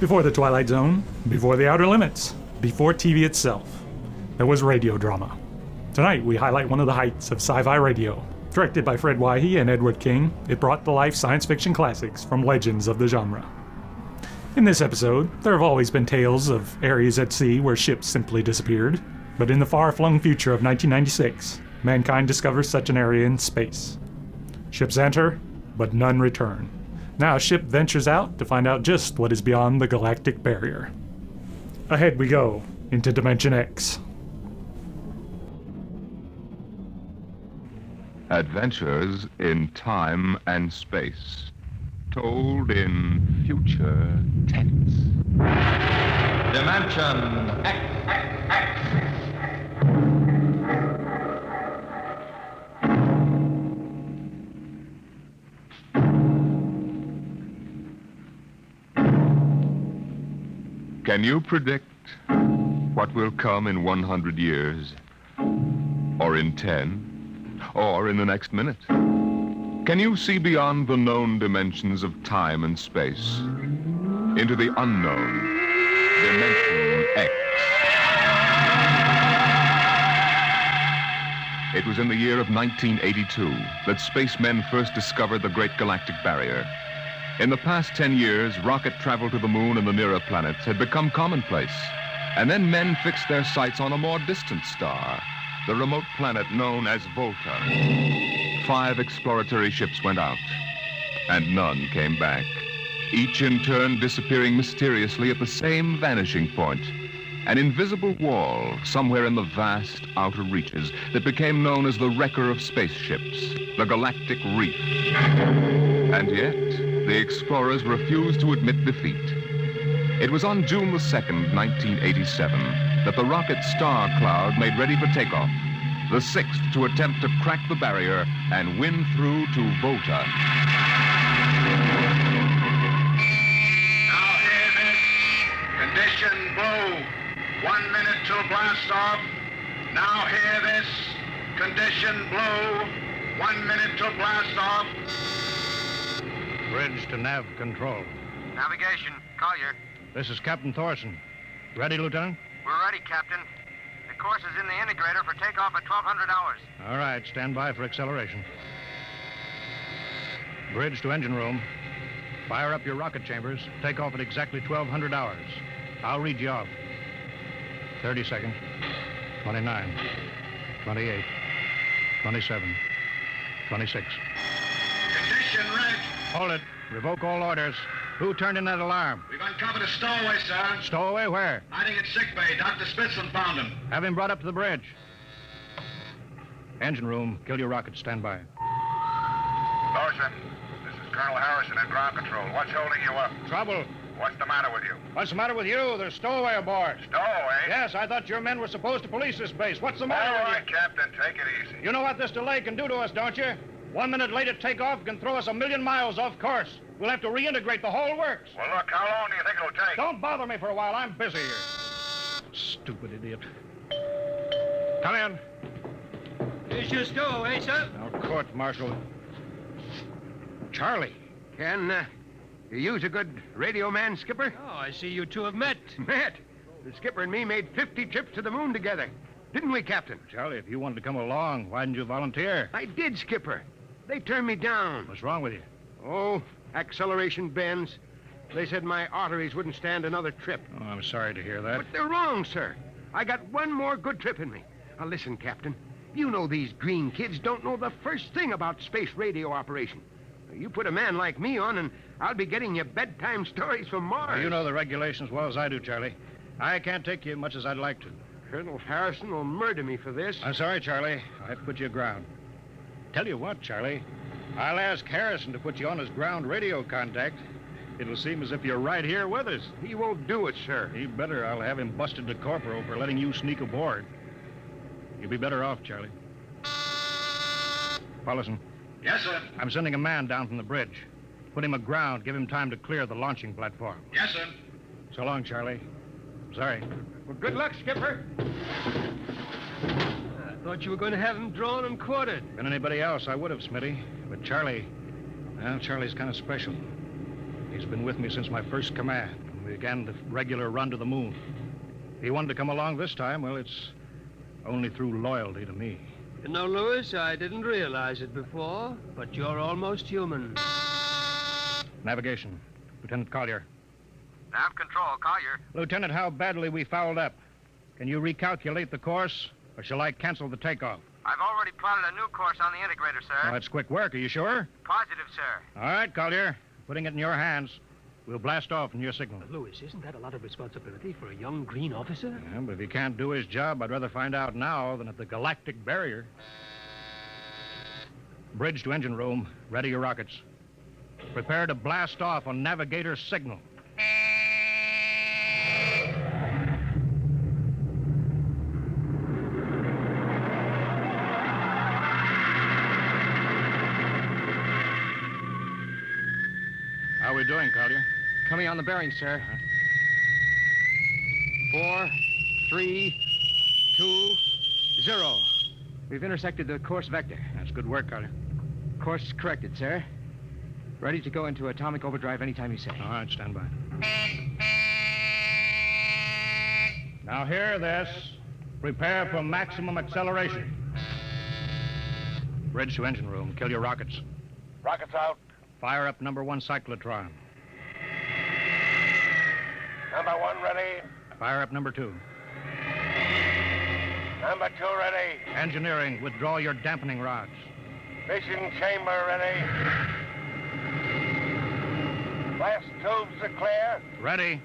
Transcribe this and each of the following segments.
Before the Twilight Zone, before the Outer Limits, before TV itself, there was radio drama. Tonight, we highlight one of the heights of sci-fi radio. Directed by Fred Waihe and Edward King, it brought to life science fiction classics from legends of the genre. In this episode, there have always been tales of areas at sea where ships simply disappeared, but in the far-flung future of 1996, mankind discovers such an area in space. Ships enter, but none return. Now a ship ventures out to find out just what is beyond the galactic barrier. Ahead we go, into Dimension X. Adventures in time and space, told in future tense. Dimension X. Can you predict what will come in 100 years? Or in 10? Or in the next minute? Can you see beyond the known dimensions of time and space into the unknown, Dimension X? It was in the year of 1982 that spacemen first discovered the Great Galactic Barrier. In the past 10 years, rocket travel to the moon and the nearer planets had become commonplace. And then men fixed their sights on a more distant star, the remote planet known as Volta. 5 exploratory ships went out, and none came back, each in turn disappearing mysteriously at the same vanishing point, an invisible wall somewhere in the vast outer reaches that became known as the wrecker of spaceships, the Galactic Reef. And yet, the explorers refused to admit defeat. It was on June the 2nd, 1987, that the rocket Star Cloud made ready for takeoff, the 6th to attempt to crack the barrier and win through to Volta. Now hear this. Condition blue. 1 minute till blast off. Now hear this. Condition blue. 1 minute till blast off. Bridge to nav control. Navigation, Collier. This is Captain Thorson. Ready, Lieutenant? We're ready, Captain. The course is in the integrator for takeoff at 1200 hours. All right, stand by for acceleration. Bridge to engine room. Fire up your rocket chambers. Take off at exactly 1200 hours. I'll read you off. 30 seconds. 29. 28. 27. 26. Condition red. Hold it. Revoke all orders. Who turned in that alarm? We've uncovered a stowaway, sir. Stowaway where? Hiding at sick bay. Dr. Spitzlin found him. Have him brought up to the bridge. Engine room. Kill your rocket. Stand by. Thorson, this is Colonel Harrison in ground control. What's holding you up? Trouble. What's the matter with you? What's the matter with you? There's stowaway aboard. Stowaway? Yes, I thought your men were supposed to police this base. What's the All matter with right, Captain, take it easy. you? You know what this delay can do to us, don't you? 1 minute late at takeoff can throw us 1,000,000 miles off course. We'll have to reintegrate the whole works. Well, look, how long do you think it'll take? Don't bother me for a while. I'm busy here. Stupid idiot. Come in. Here's your stowaway, sir. Now, court martial. Charlie. Can you use a good radio man, Skipper? Oh, I see you two have met. Matt, the skipper and me made 50 trips to the moon together. Didn't we, Captain? Charlie, if you wanted to come along, why didn't you volunteer? I did, Skipper. They turned me down. What's wrong with you? Oh, acceleration bends. They said my arteries wouldn't stand another trip. Oh, I'm sorry to hear that. But they're wrong, sir. I got one more good trip in me. Now, listen, Captain. You know these green kids don't know the first thing about space radio operation. You put a man like me on, and I'll be getting you bedtime stories from Mars. Well, you know the regulations as well as I do, Charlie. I can't take you much as I'd like to. Colonel Harrison will murder me for this. I'm sorry, Charlie. I have to put you aground. Tell you what, Charlie. I'll ask Harrison to put you on his ground radio contact. It'll seem as if you're right here with us. He won't do it, sir. He better. I'll have him busted to corporal for letting you sneak aboard. You'll be better off, Charlie. Paulison. Yes, sir. I'm sending a man down from the bridge. Put him aground. Give him time to clear the launching platform. Yes, sir. So long, Charlie. Sorry. Well, good luck, Skipper. I thought you were going to have him drawn and quartered. Been anybody else, I would have, Smitty. But Charlie, well, Charlie's kind of special. He's been with me since my first command. began the regular run to the moon. If he wanted to come along this time, well, it's only through loyalty to me. You know, Lewis, I didn't realize it before, but you're almost human. Navigation. Lieutenant Collier. Nav control, Collier. Lieutenant, how badly we fouled up. Can you recalculate the course, or shall I cancel the takeoff? I've already plotted a new course on the integrator, sir. Well, that's quick work. Are you sure? Positive, sir. All right, Collier. Putting it in your hands. We'll blast off in your signal. Lewis, isn't that a lot of responsibility for a young green officer? Yeah, but if he can't do his job, I'd rather find out now than at the galactic barrier. Bridge to engine room. Ready your rockets. Prepare to blast off on navigator's signal. How are we doing, Collier? Coming on the bearing, sir. 4, 3, 2, 0. We've intersected the course vector. That's good work, Collier. Course corrected, sir. Ready to go into atomic overdrive anytime you say. All right, stand by. Now hear this. Prepare for maximum acceleration. Bridge to engine room. Kill your rockets. Rockets out. Fire up number 1 cyclotron. Number 1 ready. Fire up number 2. Number 2 ready. Engineering, withdraw your dampening rods. Fission chamber ready. Blast tubes are clear. Ready.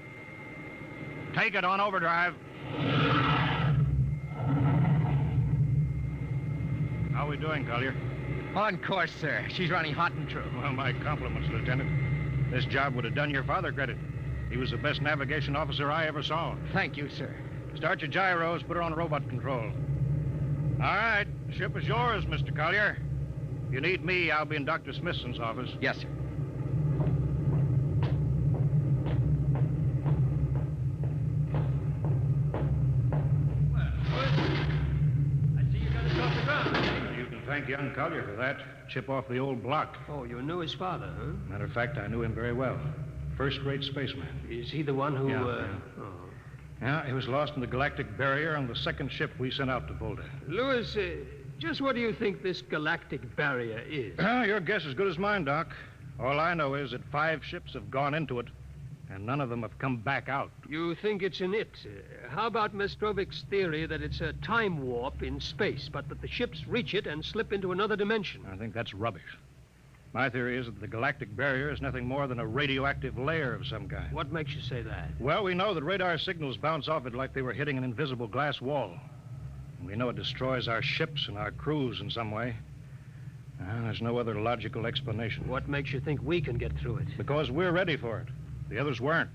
Take it on overdrive. How are we doing, Collier? On course, sir. She's running hot and true. Well, my compliments, Lieutenant. This job would have done your father credit. He was the best navigation officer I ever saw. Thank you, sir. Start your gyros, put her on robot control. All right, the ship is yours, Mr. Collier. If you need me, I'll be in Dr. Smithson's office. Yes, sir. I see you got us off the ground. You can thank young Collier for that. Chip off the old block. Oh, you knew his father, huh? Matter of fact, I knew him very well. First-rate spaceman. Is he the one who, Yeah, Oh. Yeah, he was lost in the galactic barrier on the second ship we sent out to Volta. Lewis, just what do you think this galactic barrier is? Your guess is as good as mine, Doc. All I know is that 5 ships have gone into it, and none of them have come back out. You think it's an it. How about Mestrovik's theory that it's a time warp in space, but that the ships reach it and slip into another dimension? I think that's rubbish. My theory is that the galactic barrier is nothing more than a radioactive layer of some kind. What makes you say that? Well, we know that radar signals bounce off it like they were hitting an invisible glass wall. And we know it destroys our ships and our crews in some way. There's no other logical explanation. What makes you think we can get through it? Because we're ready for it. The others weren't.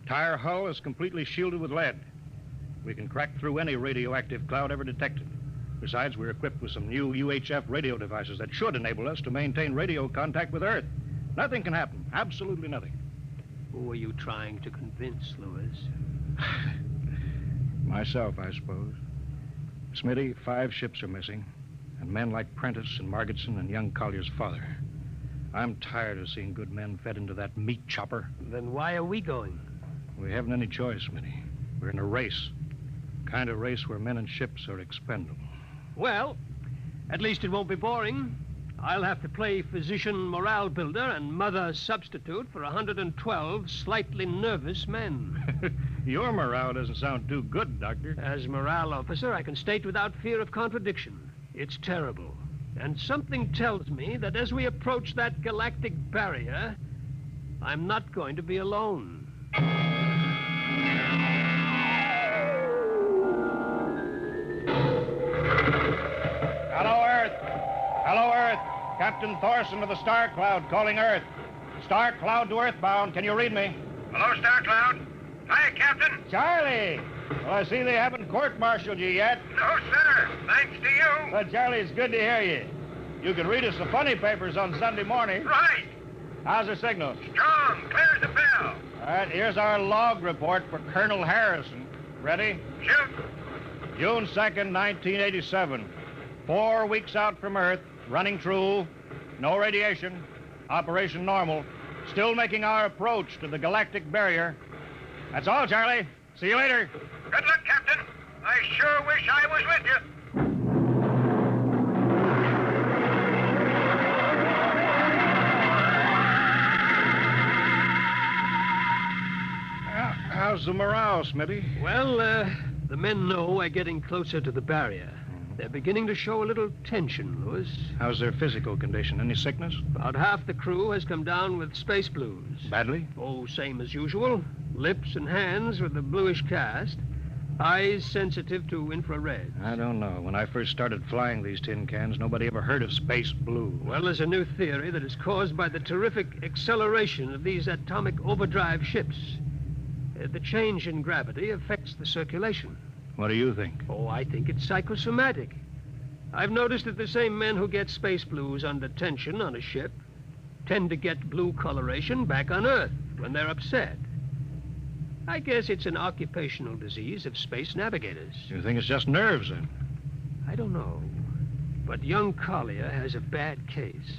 Entire hull is completely shielded with lead. We can crack through any radioactive cloud ever detected. Besides, we're equipped with some new UHF radio devices that should enable us to maintain radio contact with Earth. Nothing can happen. Absolutely nothing. Who are you trying to convince, Lewis? Myself, I suppose. Smitty, 5 ships are missing, and men like Prentice and Margetson and young Collier's father. I'm tired of seeing good men fed into that meat chopper. Then why are we going? We haven't any choice, Smitty. We're in a race. Kind of race where men and ships are expendable. Well, at least it won't be boring. I'll have to play physician morale builder and mother substitute for 112 slightly nervous men. Your morale doesn't sound too good, Doctor. As morale officer, I can state without fear of contradiction. It's terrible. And something tells me that as we approach that galactic barrier, I'm not going to be alone. Hello, Earth. Hello, Earth. Captain Thorson of the Star Cloud calling Earth. Star Cloud to Earthbound. Can you read me? Hello, Star Cloud. Hi, Captain. Charlie! Well, I see they haven't court-martialed you yet. No, sir. Thanks to you. Well, Charlie, it's good to hear you. You can read us the funny papers on Sunday morning. Right. How's the signal? Strong. Clear as a bell. All right, here's our log report for Colonel Harrison. Ready? Shoot. June 2nd, 1987. 4 weeks out from Earth, running true, no radiation, operation normal, still making our approach to the galactic barrier, That's all, Charlie. See you later. Good luck, Captain. I sure wish I was with you. How's the morale, Smitty? Well, the men know we're getting closer to the barrier. They're beginning to show a little tension, Lewis. How's their physical condition? Any sickness? About half the crew has come down with space blues. Badly? Oh, same as usual. Lips and hands with a bluish cast. Eyes sensitive to infrared. I don't know. When I first started flying these tin cans, nobody ever heard of space blue. Well, there's a new theory that is caused by the terrific acceleration of these atomic overdrive ships. The change in gravity affects the circulation. What do you think? Oh, I think it's psychosomatic. I've noticed that the same men who get space blues under tension on a ship tend to get blue coloration back on Earth when they're upset. I guess it's an occupational disease of space navigators. You think it's just nerves, then? I don't know. But young Collier has a bad case.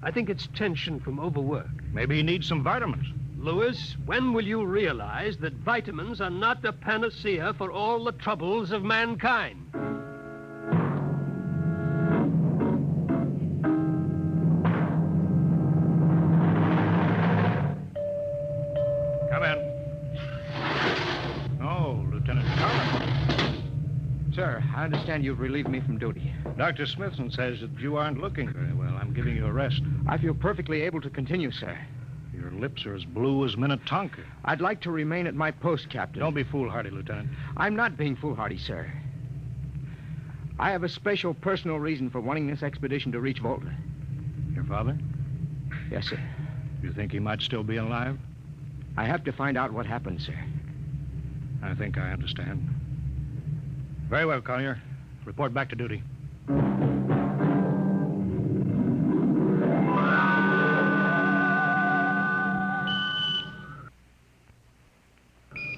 I think it's tension from overwork. Maybe he needs some vitamins. Lewis, when will you realize that vitamins are not a panacea for all the troubles of mankind? Come in. Oh, Lieutenant Collins. Sir, I understand you've relieved me from duty. Dr. Smithson says that you aren't looking very well. I'm giving you a rest. I feel perfectly able to continue, sir. Your lips are as blue as Minnetonka. I'd like to remain at my post, Captain. Don't be foolhardy, Lieutenant. I'm not being foolhardy, sir. I have a special personal reason for wanting this expedition to reach Volta. Your father? Yes, sir. You think he might still be alive? I have to find out what happened, sir. I think I understand. Very well, Collier. Report back to duty.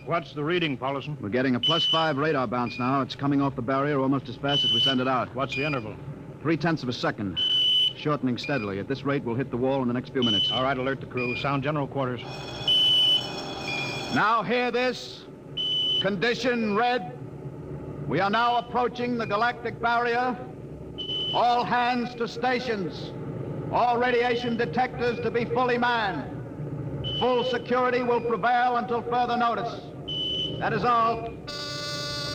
What's the reading, Paulison? We're getting a +5 radar bounce now. It's coming off the barrier almost as fast as we send it out. What's the interval? 0.3 of a second. Shortening steadily. At this rate, we'll hit the wall in the next few minutes. All right, alert the crew. Sound general quarters. Now hear this. Condition red. We are now approaching the galactic barrier. All hands to stations. All radiation detectors to be fully manned. Full security will prevail until further notice. That is all.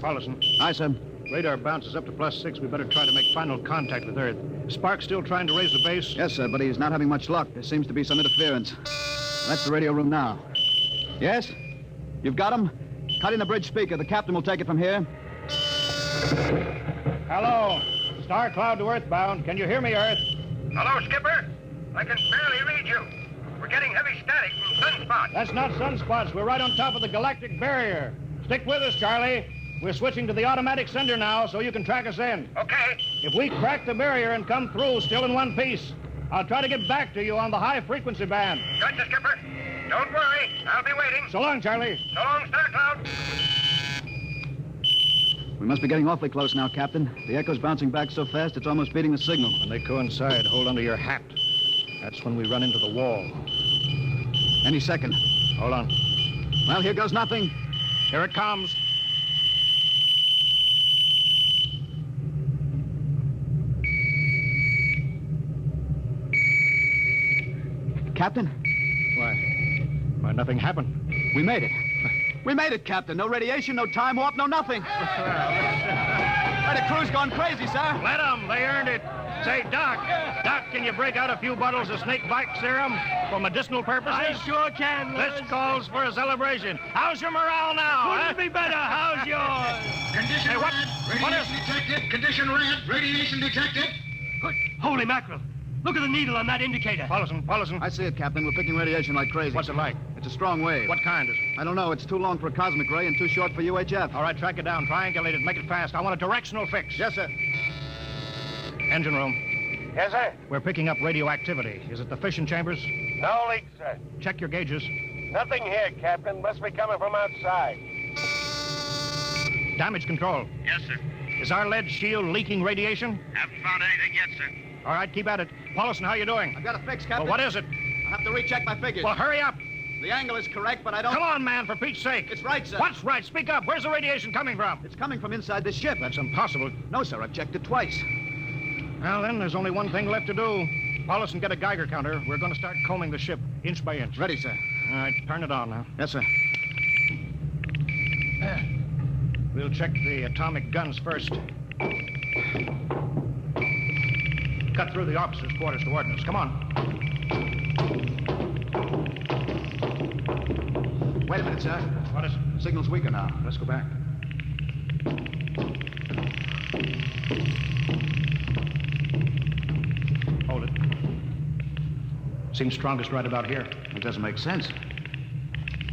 Paulison. Aye, sir. Radar bounces up to +6. We better try to make final contact with Earth. Is Spark still trying to raise the base? Yes, sir, but he's not having much luck. There seems to be some interference. That's the radio room now. Yes? You've got him? Cut in the bridge speaker. The captain will take it from here. Hello. Star Cloud to Earthbound. Can you hear me, Earth? Hello, Skipper. I can barely read you. We're getting heavy static from sunspots. That's not sunspots. We're right on top of the galactic barrier. Stick with us, Charlie. We're switching to the automatic sender now, so you can track us in. Okay. If we crack the barrier and come through still in one piece, I'll try to get back to you on the high-frequency band. Gotcha, Skipper. Don't worry. I'll be waiting. So long, Charlie. So long, Star Cloud. We must be getting awfully close now, Captain. The echo's bouncing back so fast, it's almost beating the signal. When they coincide, hold onto your hat. That's when we run into the wall. Any second. Hold on. Well, here goes nothing. Here it comes. Captain, Why, nothing happened. we made it. We made it, Captain. No radiation, no time warp, no nothing. Why, the crew's gone crazy, sir. Let them. They earned it. Say, Doc, can you break out a few bottles of snake bite serum for medicinal purposes? I sure can, Lewis. This calls for a celebration. How's your morale now? Couldn't be better. How's yours? Condition Hey, what- red. what Radiation detected. Condition red. Radiation detected. Good. Holy mackerel. Look at the needle on that indicator. Paulison. I see it, Captain. We're picking radiation like crazy. What's it like? It's a strong wave. What kind is it? I don't know. It's too long for a cosmic ray and too short for UHF. All right, track it down. Triangulate it. Make it fast. I want a directional fix. Yes, sir. Engine room. Yes, sir. We're picking up radioactivity. Is it the fission chambers? No leaks, sir. Check your gauges. Nothing here, Captain. Must be coming from outside. Damage control. Yes, sir. Is our lead shield leaking radiation? Haven't found anything yet, sir. All right, keep at it. Paulison, how you doing? I've got a fix, Well, Captain. what is it? I have to recheck my figures. Well, hurry up. The angle is correct, but I don't... Come on, man, for Pete's sake. It's right, sir. What's right? Speak up. Where's the radiation coming from? It's coming from inside the ship. That's impossible. No, sir, I've checked it twice. Well, then, there's only one thing left to do. Paulison, get a Geiger counter. We're going to start combing the ship, inch by inch. Ready, sir. All right, turn it on now. Yes, sir. We'll check the atomic guns first. Cut through the officers' quarters to ordnance. Come on. Wait a minute, sir. What is it? The signal's weaker now. Let's go back. Hold it. Seems strongest right about here. It doesn't make sense.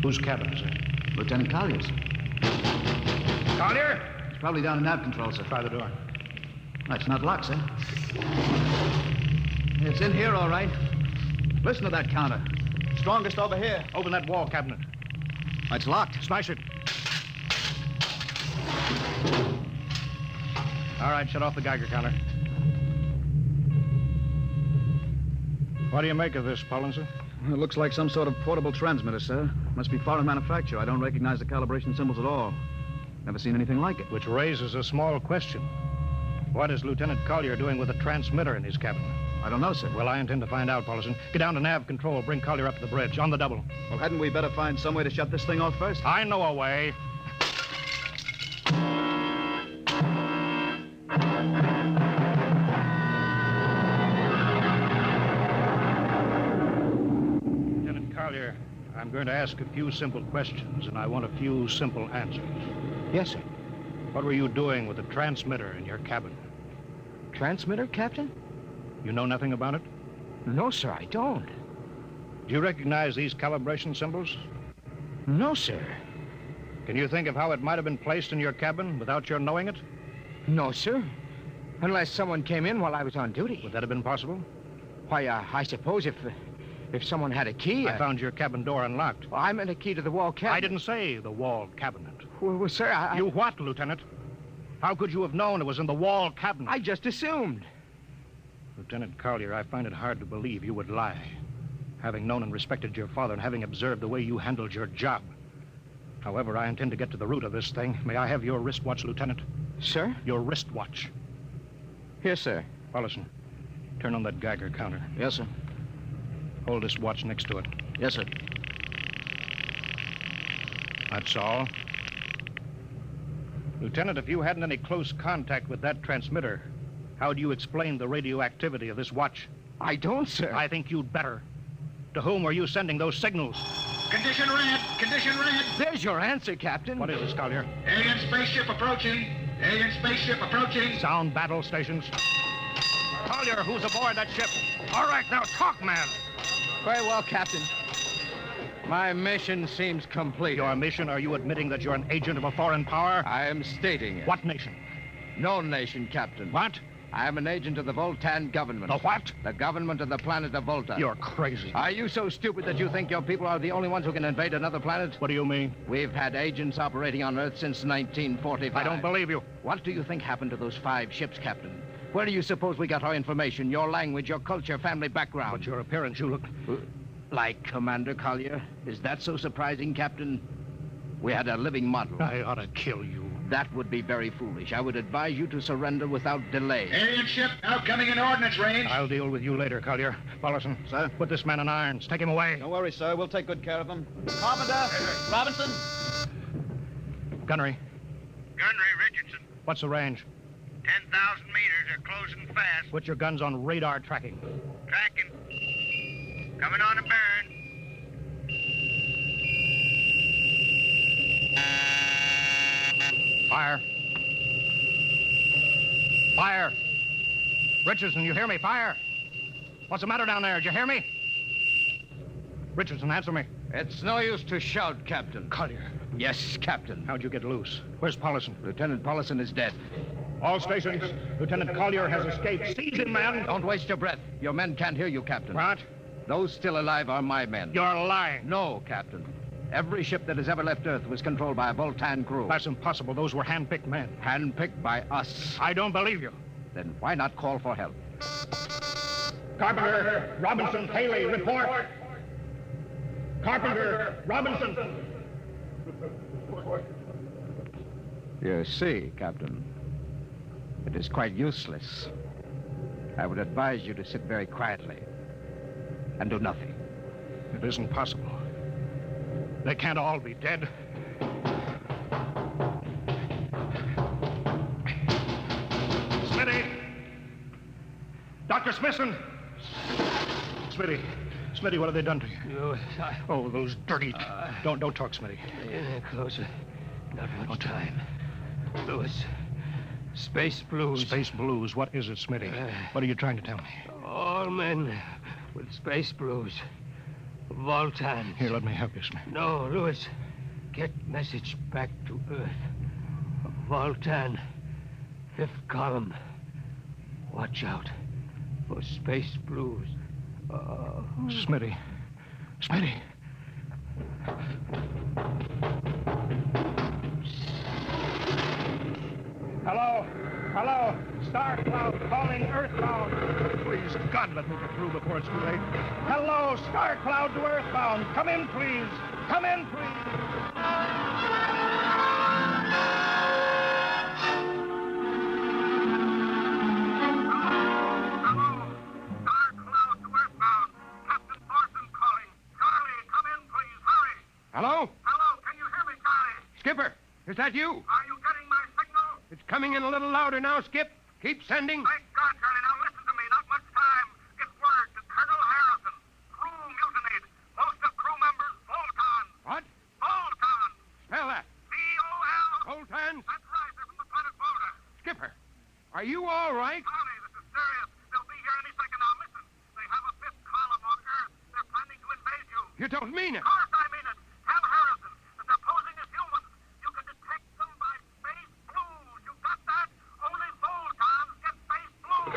Whose cabin is it? Lieutenant Collier's. Collier? It's probably down in nav control, sir. Try the door. That's not locked, sir. It's in here, all right. Listen to that counter. Strongest over here. Open that wall cabinet. It's locked. Smash it. All right, shut off the Geiger counter. What do you make of this, Paulison? It looks like some sort of portable transmitter, sir. Must be foreign manufacture. I don't recognize the calibration symbols at all. Never seen anything like it. Which raises a small question. What is Lieutenant Collier doing with a transmitter in his cabin? I don't know, sir. Well, I intend to find out, Paulison. Get down to nav control. Bring Collier up to the bridge, on the double. Well, hadn't we better find some way to shut this thing off first? I know a way. Lieutenant Collier, I'm going to ask a few simple questions, and I want a few simple answers. Yes, sir. What were you doing with the transmitter in your cabin? Transmitter, Captain? You know nothing about it? No, sir, I don't. Do you recognize these calibration symbols? No, sir. Can you think of how it might have been placed in your cabin without your knowing it? No, sir. Unless someone came in while I was on duty. Would that have been possible? Why, I suppose if someone had a key... I found your cabin door unlocked. Well, I meant a key to the wall cabinet. I didn't say the wall cabinet. Well, sir, I... You what, Lieutenant? How could you have known it was in the wall cabinet? I just assumed. Lieutenant Collier, I find it hard to believe you would lie. Having known and respected your father and having observed the way you handled your job. However, I intend to get to the root of this thing. May I have your wristwatch, Lieutenant? Sir? Your wristwatch. Here, sir. Paulison, turn on that Geiger counter. Yes, sir. Hold this watch next to it. Yes, sir. That's all. Lieutenant, if you hadn't any close contact with that transmitter, how do you explain the radioactivity of this watch? I don't, sir. I think you'd better. To whom were you sending those signals? Condition red. Condition red. There's your answer, Captain. What is this, Collier? Alien spaceship approaching. Alien spaceship approaching. Sound battle stations. Collier, who's aboard that ship? All right, now talk, man. Very well, Captain. My mission seems complete. Your mission? Are you admitting that you're an agent of a foreign power? I am stating it. What nation? No nation, Captain. What? I am an agent of the Voltan government. The what? The government of the planet of Volta. You're crazy. Are you so stupid that you think your people are the only ones who can invade another planet? What do you mean? We've had agents operating on Earth since 1945. I don't believe you. What do you think happened to those 5 ships, Captain? Where do you suppose we got our information, your language, your culture, family background? But your appearance, you look... Like Commander Collier? Is that so surprising, Captain? We had a living model. I ought to kill you. That would be very foolish. I would advise you to surrender without delay. Alien ship now coming in ordnance range. I'll deal with you later, Collier. Paulison. Sir? Put this man in irons. Take him away. Don't worry, sir. We'll take good care of him. Carpenter! Robinson! Gunnery. Gunnery Richardson. What's the range? 10,000 meters. They're closing fast. Put your guns on radar tracking. Tracking. Coming on a burn. Fire. Fire. Richardson, you hear me? Fire. What's the matter down there? Did you hear me? Richardson, answer me. It's no use to shout, Captain. Collier. Yes, Captain. How'd you get loose? Where's Paulison? Lieutenant Paulison is dead. All stations. Lieutenant Collier has escaped. Seize him, man. Don't waste your breath. Your men can't hear you, Captain. What? Those still alive are my men. You're lying. No, Captain. Every ship that has ever left Earth was controlled by a Voltan crew. That's impossible. Those were hand-picked men. Handpicked by us. I don't believe you. Then why not call for help? Carpenter, Robinson, Haley, report. Carpenter, Robinson. You see, Captain, it is quite useless. I would advise you to sit very quietly and do nothing. It isn't possible. They can't all be dead. Smitty! Dr. Smithson! Smitty. Smitty, what have they done to you? Lewis, Oh, those dirty... Don't talk, Smitty. Closer. Not much time. Lewis, space blues. Space blues. What is it, Smitty? What are you trying to tell me? All men with space blues. Voltans. Here, let me help you, Smitty. No, Lewis. Get message back to Earth. Voltan. 5th column. Watch out for space blues. Smitty. Smitty. Hello? Hello? Star Cloud calling Earthbound. Please, God, let me get through before it's too late. Hello, Star Cloud to Earthbound. Come in, please. Come in, please. Star Cloud to Earthbound. Captain Thorson calling. Charlie, come in, please. Hurry. Hello? Hello, can you hear me, Charlie? Skipper, is that you? Are you getting my signal? It's coming in a little louder now, Skip. Keep sending. Thank God, Charlie. Now listen to me. Not much time. Get word to Colonel Harrison. Crew mutinied. Most of crew members, Voltons. What? Voltons. Spell that. V-O-L. Voltans? That's right. They're from the planet Volta. Skipper, are you all right? Charlie, this is serious. They'll be here any second now. Listen. They have a 5th column on Earth. They're planning to invade you. You don't mean it. Of course I mean it. Tell Harrison that they're posing as humans. You can detect them by space blues. You got that? Only Voltons get space blues.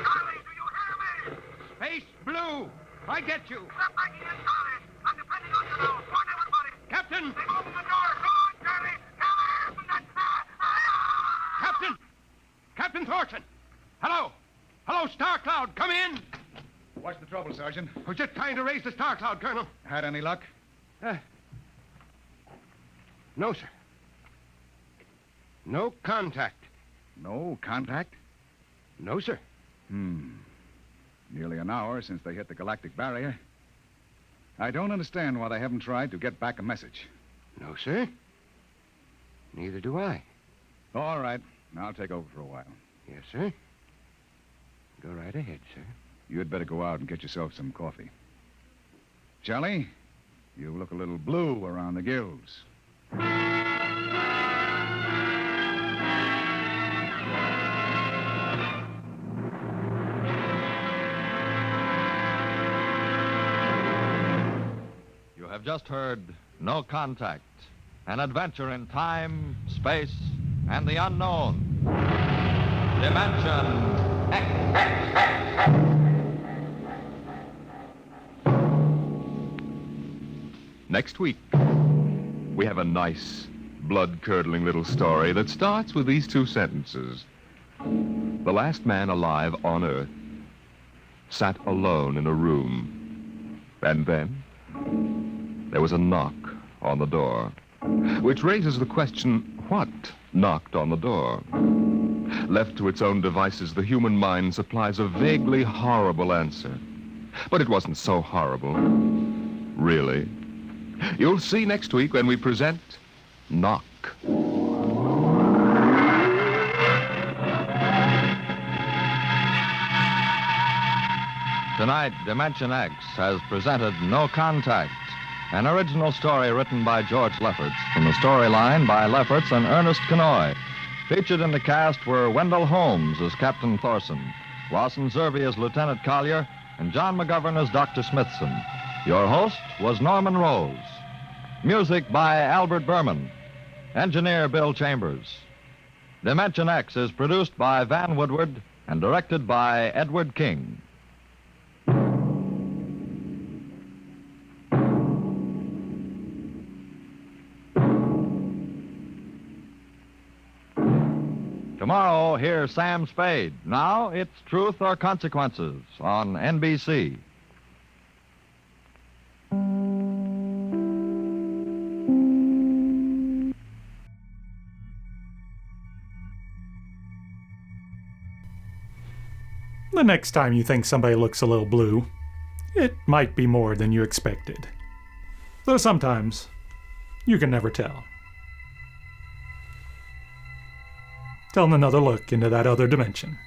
Charlie, do you hear me? Space Blue. I get you. Step back in, Charlie. I'm depending on you now. Warn everybody. Captain! They've opened the door. Go on, Charlie. Tell Harrison that... Captain! Captain Thorson! Hello! Hello, Star Cloud. Come in. What's the trouble, Sergeant? We're just trying to raise the Star Cloud, Colonel. Had any luck? No, sir. No contact. No contact? No, sir. Nearly an hour since they hit the galactic barrier. I don't understand why they haven't tried to get back a message. No, sir. Neither do I. All right. I'll take over for a while. Yes, sir. Go right ahead, sir. You'd better go out and get yourself some coffee. Charlie, you look a little blue around the gills. You have just heard No Contact, an adventure in time, space, and the unknown. Dimension X. Next week, we have a nice, blood-curdling little story that starts with these 2 sentences. The last man alive on Earth sat alone in a room. And then there was a knock on the door, which raises the question, what knocked on the door? Left to its own devices, the human mind supplies a vaguely horrible answer. But it wasn't so horrible, really. You'll see next week when we present Knock. Tonight, Dimension X has presented No Contact, an original story written by George Lefferts, from the storyline by Lefferts and Ernest Kenoy. Featured in the cast were Wendell Holmes as Captain Thorson, Wasson Zerby as Lieutenant Collier, and John McGovern as Dr. Smithson. Your host was Norman Rose. Music by Albert Berman. Engineer Bill Chambers. Dimension X is produced by Van Woodward and directed by Edward King. Tomorrow, hear Sam Spade. Now, it's Truth or Consequences on NBC. The next time you think somebody looks a little blue, it might be more than you expected. Though sometimes, you can never tell. Telling another look into that other dimension.